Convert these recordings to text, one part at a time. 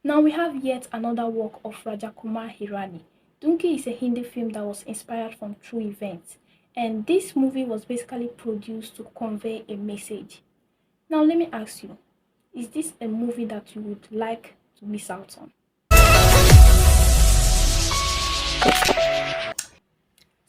Now we have yet another work of Rajkumar Hirani. Dunki is a Hindi film that was inspired from true events, and this movie was basically produced to convey a message. Now let me ask you, is this a movie that you would like to miss out on?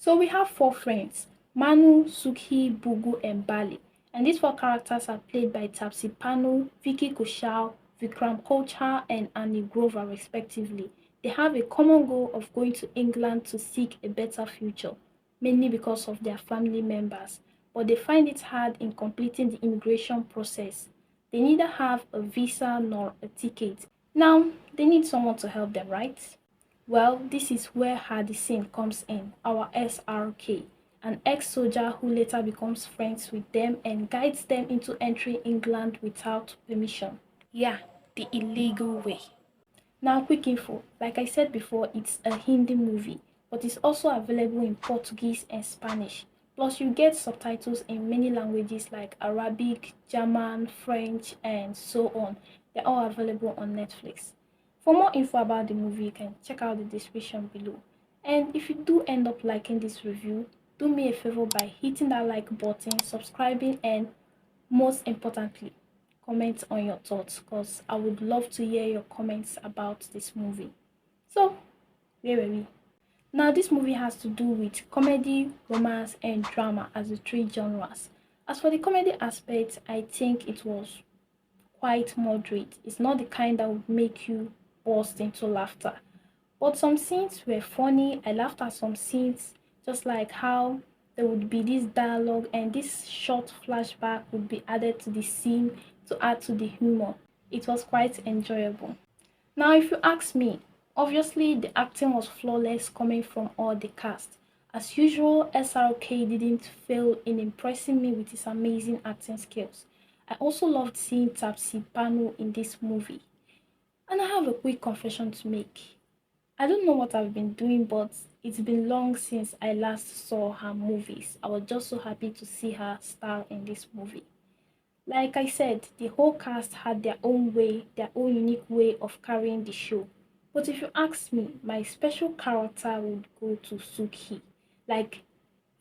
So we have four friends, Manu, Sukhi, Bugu, and Bali. And these four characters are played by Taapsee Pannu, Vicky Kaushal, Vikram Kochhar, and Anil Grover respectively. They have a common goal of going to England to seek a better future, mainly because of their family members. But they find it hard in completing the immigration process. They neither have a visa nor a ticket. Now, they need someone to help them, right? Well, this is where Hadison comes in, our SRK, an ex-soldier who later becomes friends with them and guides them into entering England without permission. Yeah, the illegal way. Now, quick info. Like I said before, it's a Hindi movie, but it's also available in Portuguese and Spanish. Plus, you get subtitles in many languages like Arabic, German, French, and so on. They're all available on Netflix. For more info about the movie, you can check out the description below. And if you do end up liking this review, do me a favor by hitting that like button, subscribing, and most importantly, comment on your thoughts because I would love to hear your comments about this movie. So, where were we? Now, this movie has to do with comedy, romance, and drama as the three genres. As for the comedy aspect, I think it was quite moderate. It's not the kind that would make you burst into laughter. But some scenes were funny. I laughed at some scenes, just like how there would be this dialogue and this short flashback would be added to the scene to add to the humor. It was quite enjoyable. Now, if you ask me, obviously the acting was flawless coming from all the cast. As usual, SRK didn't fail in impressing me with his amazing acting skills. I also loved seeing Taapsee Pannu in this movie. And I have a quick confession to make. I don't know what I've been doing, but it's been long since I last saw her movies. I was just so happy to see her star in this movie. Like I said, the whole cast had their own way, their own unique way of carrying the show. But if you ask me, my special character would go to Sukhi. Like,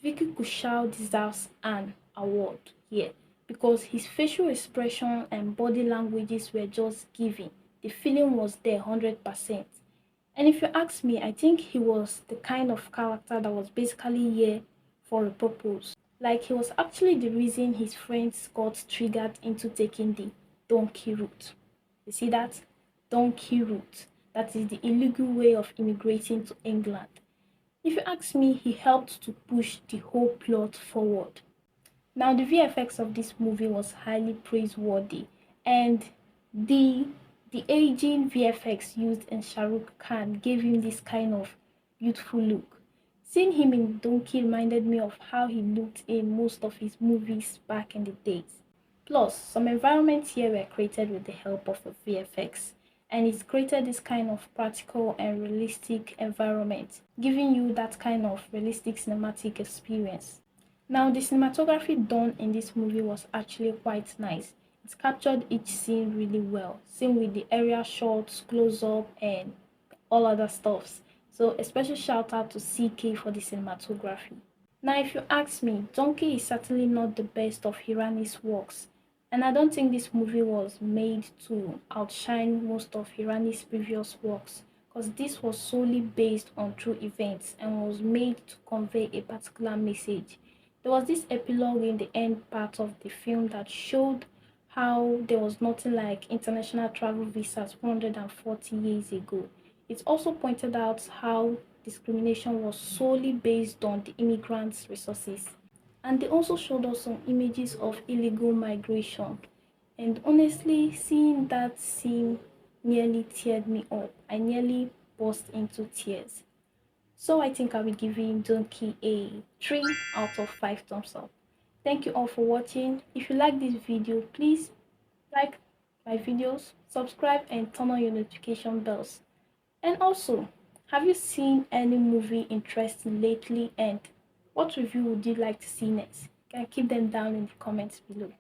Vicky Kaushal deserves an award here because his facial expression and body languages were just giving. The feeling was there 100%. And if you ask me, I think he was the kind of character that was basically here for a purpose. Like he was actually the reason his friends got triggered into taking the donkey route. You see that? Donkey route. That is the illegal way of immigrating to England. If you ask me, he helped to push the whole plot forward. Now, the VFX of this movie was highly praiseworthy, and the the aging VFX used in Shah Rukh Khan gave him this kind of beautiful look. Seeing him in Dunki reminded me of how he looked in most of his movies back in the days. Plus, some environments here were created with the help of a VFX, and it's created this kind of practical and realistic environment, giving you that kind of realistic cinematic experience. Now, the cinematography done in this movie was actually quite nice. It captured each scene really well, same with the area shots, close up, and all other stuffs. So, a special shout out to CK for the cinematography. Now, if you ask me, Donkey is certainly not the best of Hirani's works, and I don't think this movie was made to outshine most of Hirani's previous works, because this was solely based on true events and was made to convey a particular message. There was this epilogue in the end part of the film that showed how there was nothing like international travel visas 140 years ago. It also pointed out how discrimination was solely based on the immigrants' resources. And they also showed us some images of illegal migration. And honestly, seeing that scene nearly teared me up. I nearly burst into tears. So I think I'll be giving Donkey a 3 out of 5 thumbs up. Thank you all for watching. If you like this video, please like my videos, subscribe and turn on your notification bells. And also, have you seen any movie interesting lately and what review would you like to see next? You can keep them down in the comments below.